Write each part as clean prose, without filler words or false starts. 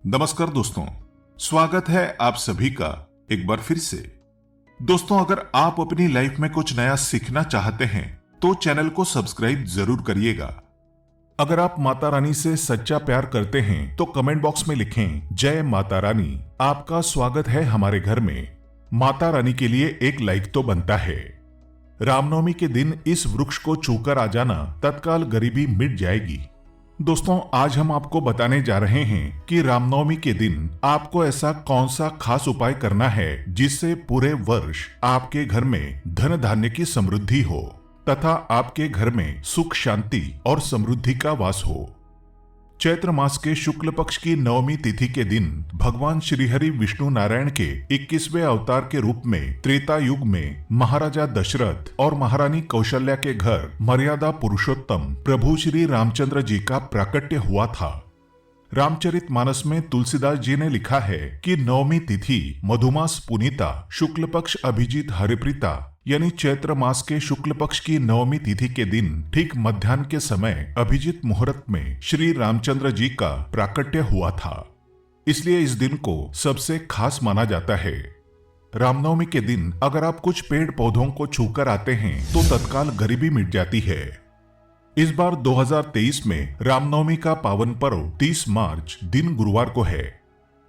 नमस्कार दोस्तों, स्वागत है आप सभी का एक बार फिर से। दोस्तों, अगर आप अपनी लाइफ में कुछ नया सीखना चाहते हैं तो चैनल को सब्सक्राइब जरूर करिएगा। अगर आप माता रानी से सच्चा प्यार करते हैं तो कमेंट बॉक्स में लिखें जय माता रानी। आपका स्वागत है हमारे घर में। माता रानी के लिए एक लाइक तो बनता है। रामनवमी के दिन इस वृक्ष को छूकर आ जाना, तत्काल गरीबी मिट जाएगी। दोस्तों, आज हम आपको बताने जा रहे हैं कि रामनवमी के दिन आपको ऐसा कौन सा खास उपाय करना है जिससे पूरे वर्ष आपके घर में धन धान्य की समृद्धि हो तथा आपके घर में सुख शांति और समृद्धि का वास हो। चैत्र मास के शुक्ल पक्ष की नवमी तिथि के दिन भगवान श्रीहरि विष्णु नारायण के 21वें अवतार के रूप में त्रेता युग में महाराजा दशरथ और महारानी कौशल्या के घर मर्यादा पुरुषोत्तम प्रभु श्री रामचंद्र जी का प्राकट्य हुआ था। रामचरितमानस में तुलसीदास जी ने लिखा है कि नवमी तिथि मधुमास पुनीता शुक्ल पक्ष अभिजीत हरिप्रीता, यानी चैत्र मास के शुक्ल पक्ष की नवमी तिथि के दिन ठीक मध्याह्न के समय अभिजीत मुहूर्त में श्री रामचंद्र जी का प्राकट्य हुआ था। इसलिए इस दिन को सबसे खास माना जाता है। रामनवमी के दिन अगर आप कुछ पेड़ पौधों को छूकर आते हैं तो तत्काल गरीबी मिट जाती है। इस बार 2023 में रामनवमी का पावन पर्व 30 मार्च दिन गुरुवार को है।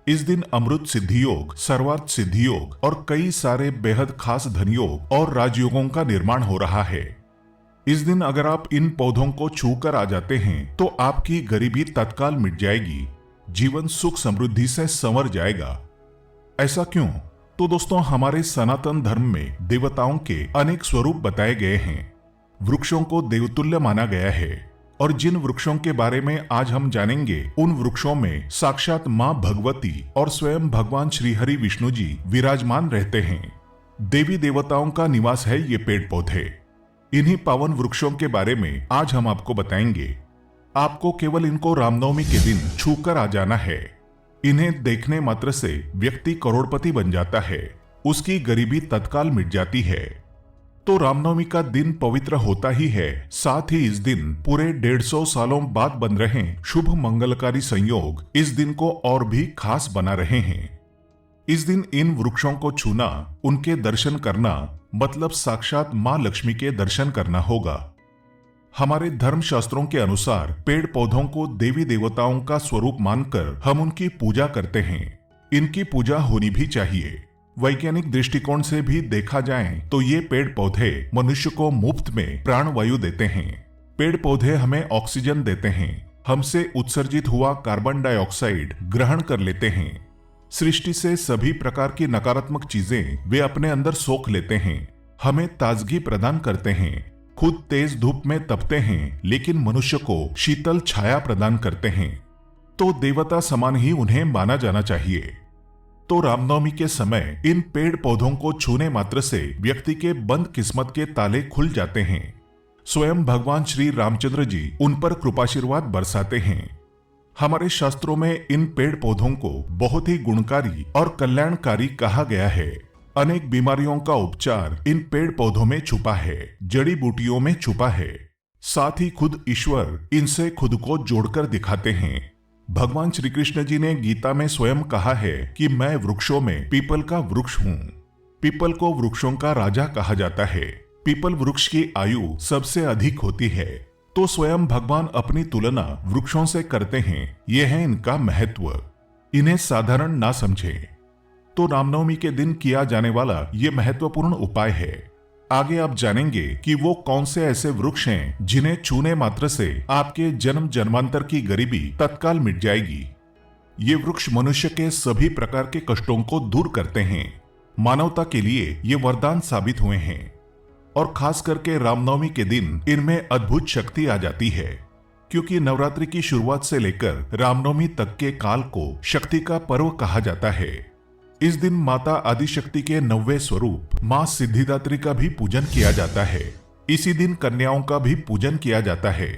इस दिन अमृत सिद्धि योग, सर्वार्थ सिद्धि योग और कई सारे बेहद खास धन योग और राजयोगों का निर्माण हो रहा है। इस दिन अगर आप इन पौधों को छूकर आ जाते हैं तो आपकी गरीबी तत्काल मिट जाएगी, जीवन सुख समृद्धि से संवर जाएगा। ऐसा क्यों? तो दोस्तों, हमारे सनातन धर्म में देवताओं के अनेक स्वरूप बताए गए हैं। वृक्षों को देवतुल्य माना गया है और जिन वृक्षों के बारे में आज हम जानेंगे उन वृक्षों में साक्षात मां भगवती और स्वयं भगवान श्रीहरि विष्णु जी विराजमान रहते हैं। देवी देवताओं का निवास है ये पेड़ पौधे। इन्हीं पावन वृक्षों के बारे में आज हम आपको बताएंगे। आपको केवल इनको रामनवमी के दिन छूकर आ जाना है। इन्हें देखने मात्र से व्यक्ति करोड़पति बन जाता है, उसकी गरीबी तत्काल मिट जाती है। तो रामनवमी का दिन पवित्र होता ही है, साथ ही इस दिन पूरे 150 सालों बाद बन रहे शुभ मंगलकारी संयोग इस दिन को और भी खास बना रहे हैं। इस दिन इन वृक्षों को छूना, उनके दर्शन करना मतलब साक्षात मां लक्ष्मी के दर्शन करना होगा। हमारे धर्म शास्त्रों के अनुसार पेड़ पौधों को देवी देवताओं का स्वरूप मानकर हम उनकी पूजा करते हैं। इनकी पूजा होनी भी चाहिए। वैज्ञानिक दृष्टिकोण से भी देखा जाए तो ये पेड़ पौधे मनुष्य को मुफ्त में प्राण वायु देते हैं। पेड़ पौधे हमें ऑक्सीजन देते हैं, हमसे उत्सर्जित हुआ कार्बन डाइऑक्साइड ग्रहण कर लेते हैं। सृष्टि से सभी प्रकार की नकारात्मक चीजें वे अपने अंदर सोख लेते हैं, हमें ताजगी प्रदान करते हैं। खुद तेज धूप में तपते हैं लेकिन मनुष्य को शीतल छाया प्रदान करते हैं। तो देवता समान ही उन्हें माना जाना चाहिए। तो रामनवमी के समय इन पेड़ पौधों को छूने मात्र से व्यक्ति के बंद किस्मत के ताले खुल जाते हैं। स्वयं भगवान श्री रामचंद्र जी उन पर कृपाशीर्वाद बरसाते हैं। हमारे शास्त्रों में इन पेड़ पौधों को बहुत ही गुणकारी और कल्याणकारी कहा गया है। अनेक बीमारियों का उपचार इन पेड़ पौधों में छुपा है, जड़ी बूटियों में छुपा है। साथ ही खुद ईश्वर इनसे खुद को जोड़कर दिखाते हैं। भगवान श्री कृष्ण जी ने गीता में स्वयं कहा है कि मैं वृक्षों में पीपल का वृक्ष हूँ। पीपल को वृक्षों का राजा कहा जाता है। पीपल वृक्ष की आयु सबसे अधिक होती है, तो स्वयं भगवान अपनी तुलना वृक्षों से करते हैं। यह है इनका महत्व। इन्हें साधारण ना समझें। तो रामनवमी के दिन किया जाने वाला ये महत्वपूर्ण उपाय है। आगे आप जानेंगे कि वो कौन से ऐसे वृक्ष हैं जिन्हें छूने मात्र से आपके जन्म जन्मांतर की गरीबी तत्काल मिट जाएगी। ये वृक्ष मनुष्य के सभी प्रकार के कष्टों को दूर करते हैं। मानवता के लिए ये वरदान साबित हुए हैं और खास करके रामनवमी के दिन इनमें अद्भुत शक्ति आ जाती है, क्योंकि नवरात्रि की शुरुआत से लेकर रामनवमी तक के काल को शक्ति का पर्व कहा जाता है। इस दिन माता आदिशक्ति के 90वें स्वरूप मां सिद्धिदात्री का भी पूजन किया जाता है। इसी दिन कन्याओं का भी पूजन किया जाता है।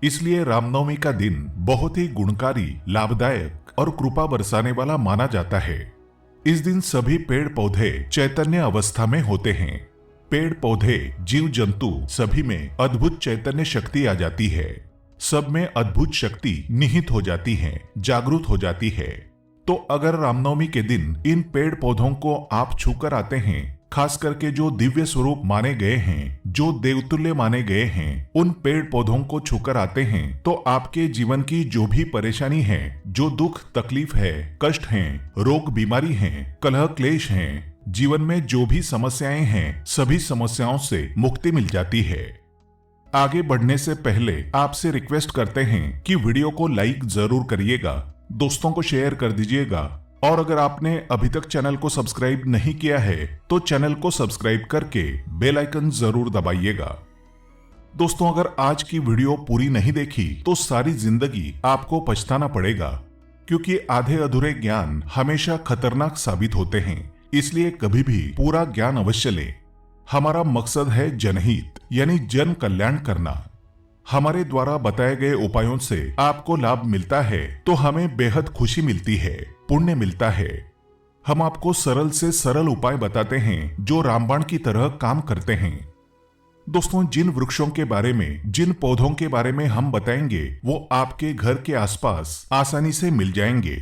इसलिए रामनवमी का दिन बहुत ही गुणकारी, लाभदायक और कृपा बरसाने वाला माना जाता है। इस दिन सभी पेड़ पौधे चैतन्य अवस्था में होते हैं। पेड़ पौधे, जीव जंतु सभी में अद्भुत चैतन्य शक्ति आ जाती है। सब में अद्भुत शक्ति निहित हो जाती है, जागृत हो जाती है। तो अगर रामनवमी के दिन इन पेड़ पौधों को आप छूकर आते हैं, खास करके जो दिव्य स्वरूप माने गए हैं, जो देवतुल्य माने गए हैं, उन पेड़ पौधों को छूकर आते हैं, तो आपके जीवन की जो भी परेशानी है, जो दुख तकलीफ है, कष्ट हैं, रोग बीमारी हैं, कलह क्लेश हैं, जीवन में जो भी समस्याएं हैं, सभी समस्याओं से मुक्ति मिल जाती है। आगे बढ़ने से पहले आपसे रिक्वेस्ट करते हैं कि वीडियो को लाइक जरूर करिएगा, दोस्तों को शेयर कर दीजिएगा, और अगर आपने अभी तक चैनल को सब्सक्राइब नहीं किया है तो चैनल को सब्सक्राइब करके बेल आइकन जरूर दबाइएगा। दोस्तों, अगर आज की वीडियो पूरी नहीं देखी तो सारी जिंदगी आपको पछताना पड़ेगा, क्योंकि आधे अधूरे ज्ञान हमेशा खतरनाक साबित होते हैं। इसलिए कभी भी पूरा ज्ञान अवश्य लें। हमारा मकसद है जनहित यानी जन कल्याण करना। हमारे द्वारा बताए गए उपायों से आपको लाभ मिलता है तो हमें बेहद खुशी मिलती है, पुण्य मिलता है। हम आपको सरल से सरल उपाय बताते हैं जो रामबाण की तरह काम करते हैं। दोस्तों, जिन वृक्षों के बारे में, जिन पौधों के बारे में हम बताएंगे वो आपके घर के आसपास आसानी से मिल जाएंगे।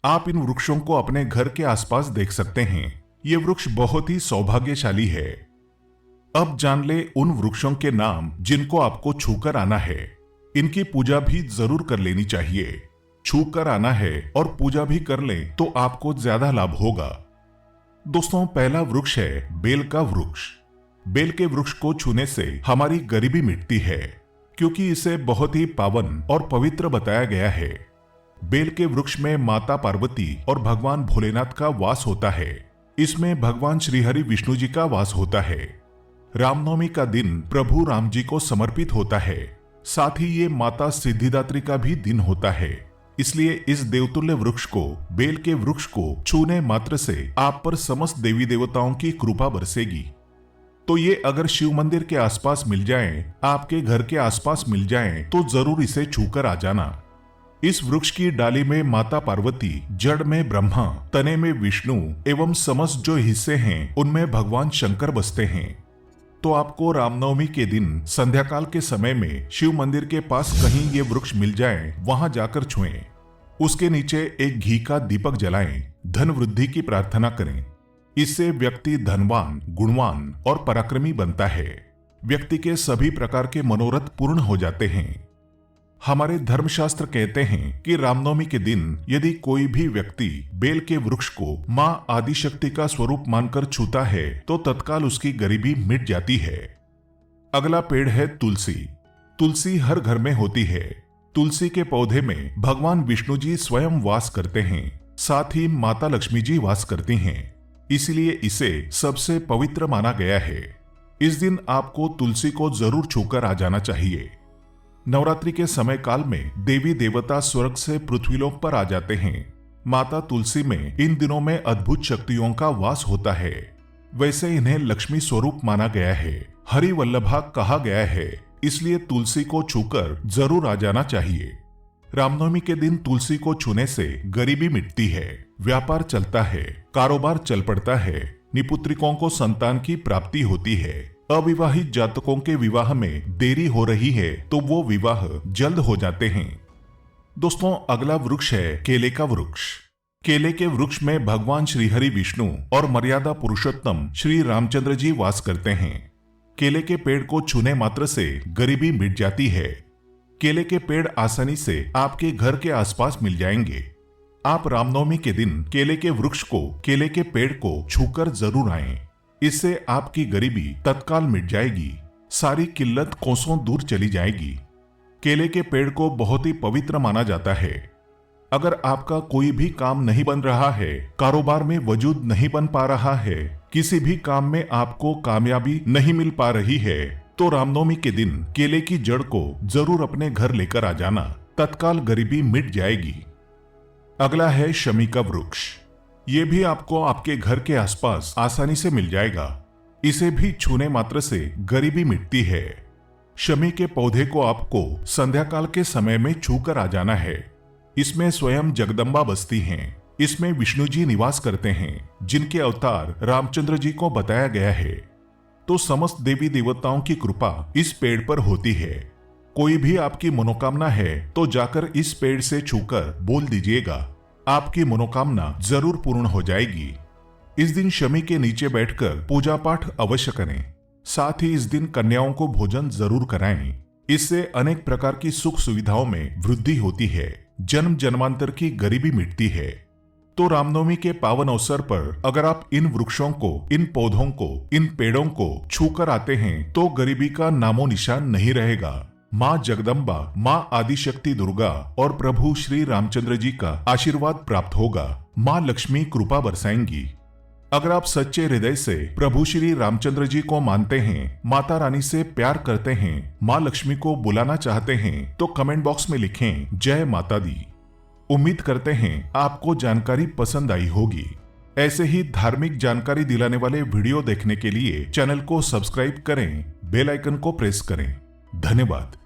आप इन वृक्षों को अपने घर के आसपास देख सकते हैं। ये वृक्ष बहुत ही सौभाग्यशाली है। अब जान ले उन वृक्षों के नाम जिनको आपको छूकर आना है। इनकी पूजा भी जरूर कर लेनी चाहिए। छूकर आना है और पूजा भी कर लें तो आपको ज्यादा लाभ होगा। दोस्तों, पहला वृक्ष है बेल का वृक्ष। बेल के वृक्ष को छूने से हमारी गरीबी मिटती है, क्योंकि इसे बहुत ही पावन और पवित्र बताया गया है। बेल के वृक्ष में माता पार्वती और भगवान भोलेनाथ का वास होता है। इसमें भगवान श्रीहरि विष्णु जी का वास होता है। रामनवमी का दिन प्रभु राम जी को समर्पित होता है। साथ ही ये माता सिद्धिदात्री का भी दिन होता है। इसलिए इस देवतुल्य वृक्ष को, बेल के वृक्ष को छूने मात्र से आप पर समस्त देवी देवताओं की कृपा बरसेगी। तो ये अगर शिव मंदिर के आसपास मिल जाएं, आपके घर के आसपास मिल जाएं, तो जरूर इसे छूकर आ जाना। इस वृक्ष की डाली में माता पार्वती, जड़ में ब्रह्मा, तने में विष्णु एवं समस्त जो हिस्से हैं उनमें भगवान शंकर बसते हैं। तो आपको रामनवमी के दिन संध्याकाल के समय में शिव मंदिर के पास कहीं ये वृक्ष मिल जाए, वहां जाकर छुएं। उसके नीचे एक घी का दीपक जलाएं, धन वृद्धि की प्रार्थना करें। इससे व्यक्ति धनवान, गुणवान और पराक्रमी बनता है। व्यक्ति के सभी प्रकार के मनोरथ पूर्ण हो जाते हैं। हमारे धर्मशास्त्र कहते हैं कि रामनवमी के दिन यदि कोई भी व्यक्ति बेल के वृक्ष को मां आदिशक्ति का स्वरूप मानकर छूता है तो तत्काल उसकी गरीबी मिट जाती है। अगला पेड़ है तुलसी। तुलसी हर घर में होती है। तुलसी के पौधे में भगवान विष्णु जी स्वयं वास करते हैं, साथ ही माता लक्ष्मी जी वास करती हैं। इसलिए इसे सबसे पवित्र माना गया है। इस दिन आपको तुलसी को जरूर छूकर आ जाना चाहिए। नवरात्रि के समय काल में देवी देवता स्वर्ग से पृथ्वीलोक पर आ जाते हैं। माता तुलसी में इन दिनों में अद्भुत शक्तियों का वास होता है। वैसे इन्हें लक्ष्मी स्वरूप माना गया है, हरि वल्लभा कहा गया है। इसलिए तुलसी को छूकर जरूर आ जाना चाहिए। रामनवमी के दिन तुलसी को छूने से गरीबी मिटती है, व्यापार चलता है, कारोबार चल पड़ता है, निपुत्रिकों को संतान की प्राप्ति होती है। अविवाहित जातकों के विवाह में देरी हो रही है तो वो विवाह जल्द हो जाते हैं। दोस्तों, अगला वृक्ष है केले का वृक्ष। केले के वृक्ष में भगवान श्रीहरि विष्णु और मर्यादा पुरुषोत्तम श्री रामचंद्र जी वास करते हैं। केले के पेड़ को छूने मात्र से गरीबी मिट जाती है। केले के पेड़ आसानी से आपके घर के आसपास मिल जाएंगे। आप रामनवमी के दिन केले के वृक्ष को, केले के पेड़ को छूकर जरूर आएं। इससे आपकी गरीबी तत्काल मिट जाएगी, सारी किल्लत कोसों दूर चली जाएगी। केले के पेड़ को बहुत ही पवित्र माना जाता है। अगर आपका कोई भी काम नहीं बन रहा है, कारोबार में वजूद नहीं बन पा रहा है, किसी भी काम में आपको कामयाबी नहीं मिल पा रही है, तो रामनवमी के दिन केले की जड़ को जरूर अपने घर लेकर आ जाना, तत्काल गरीबी मिट जाएगी। अगला है शमी का वृक्ष। ये भी आपको आपके घर के आसपास आसानी से मिल जाएगा। इसे भी छूने मात्र से गरीबी मिटती है। शमी के पौधे को आपको संध्याकाल के समय में छूकर आ जाना है। इसमें स्वयं जगदम्बा बसती हैं। इसमें विष्णु जी निवास करते हैं, जिनके अवतार रामचंद्र जी को बताया गया है। तो समस्त देवी देवताओं की कृपा इस पेड़ पर होती है। कोई भी आपकी मनोकामना है तो जाकर इस पेड़ से छूकर बोल दीजिएगा, आपकी मनोकामना जरूर पूर्ण हो जाएगी। इस दिन शमी के नीचे बैठकर पूजा पाठ अवश्य करें। साथ ही इस दिन कन्याओं को भोजन जरूर कराएं। इससे अनेक प्रकार की सुख सुविधाओं में वृद्धि होती है, जन्म जन्मांतर की गरीबी मिटती है। तो रामनवमी के पावन अवसर पर अगर आप इन वृक्षों को, इन पौधों को, इन पेड़ों को छूकर आते हैं तो गरीबी का नामो निशान नहीं रहेगा। माँ जगदम्बा, माँ आदिशक्ति दुर्गा और प्रभु श्री रामचंद्र जी का आशीर्वाद प्राप्त होगा। माँ लक्ष्मी कृपा बरसाएंगी। अगर आप सच्चे हृदय से प्रभु श्री रामचंद्र जी को मानते हैं, माता रानी से प्यार करते हैं, माँ लक्ष्मी को बुलाना चाहते हैं तो कमेंट बॉक्स में लिखें जय माता दी। उम्मीद करते हैं आपको जानकारी पसंद आई होगी। ऐसे ही धार्मिक जानकारी दिलाने वाले वीडियो देखने के लिए चैनल को सब्सक्राइब करें, बेल आइकन को प्रेस करें। धन्यवाद।